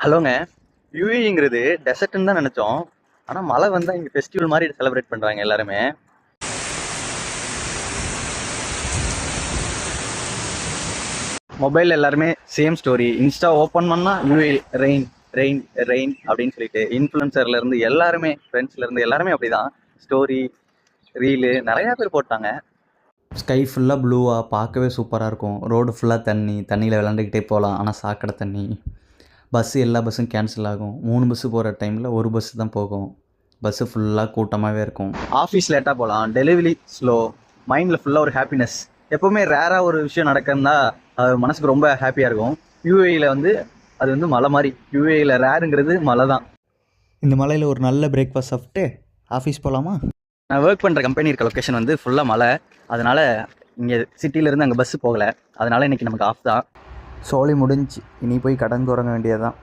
ஹலோங்க. யுஏஇங்கிறது டெசர்ட்னு தான் நினைச்சோம். ஆனா மழை வந்தா இங்க ஃபெஸ்டிவல் மாதிரி செலிப்ரேட் பண்றாங்க எல்லாருமே. மொபைல் எல்லாருமே சேம் ஸ்டோரி. இன்ஸ்டா ஓப்பன் பண்ணா யுஏஇ ரெயின் ரெயின் ரெயின் அப்படின்னு சொல்லிட்டு இன்ஃப்ளூயன்சர்ல இருந்து எல்லாருமே, ஃப்ரெண்ட்ஸ்ல இருந்து எல்லாருமே அப்படிதான். ஸ்டோரி, ரீலு நிறைய பேர் போட்டாங்க. ஸ்கை ஃபுல்லாக ப்ளூவாக பார்க்கவே சூப்பராக இருக்கும். ரோடு ஃபுல்லாக தண்ணியில் விளாண்டுக்கிட்டே போகலாம். ஆனால் சாக்கடை தண்ணி. எல்லா பஸ்ஸும் கேன்சல் ஆகும். 3 பஸ்ஸு போகிற டைமில் ஒரு பஸ்ஸு தான் போகும். பஸ்ஸு ஃபுல்லாக கூட்டமாகவே இருக்கும். ஆஃபீஸ் லேட்டாக போகலாம், டெலிவரி ஸ்லோ, மைண்டில் ஃபுல்லாக ஒரு ஹாப்பினஸ். எப்போவுமே ரேராக ஒரு விஷயம் நடக்குன்னா அது மனசுக்கு ரொம்ப ஹாப்பியாக இருக்கும். யூஏஇயில் அது வந்து மலை மாதிரி. யூஏஇயில் ரேருங்கிறது மலை தான். இந்த மலையில் ஒரு நல்ல பிரேக்ஃபாஸ்ட் சாப்பிட்டு ஆஃபீஸ் போகலாமா? நான் ஒர்க் பண்ணுற கம்பெனி இருக்க லொக்கேஷன் வந்து ஃபுல்லாக மலை. அதனால் இங்கே சிட்டியிலேருந்து அங்கே பஸ்ஸு போகலை. அதனால் இன்றைக்கி நமக்கு ஆஃப் தான். சோலி முடிஞ்சு இனி போய் கடன் தொடங்க வேண்டியது தான்.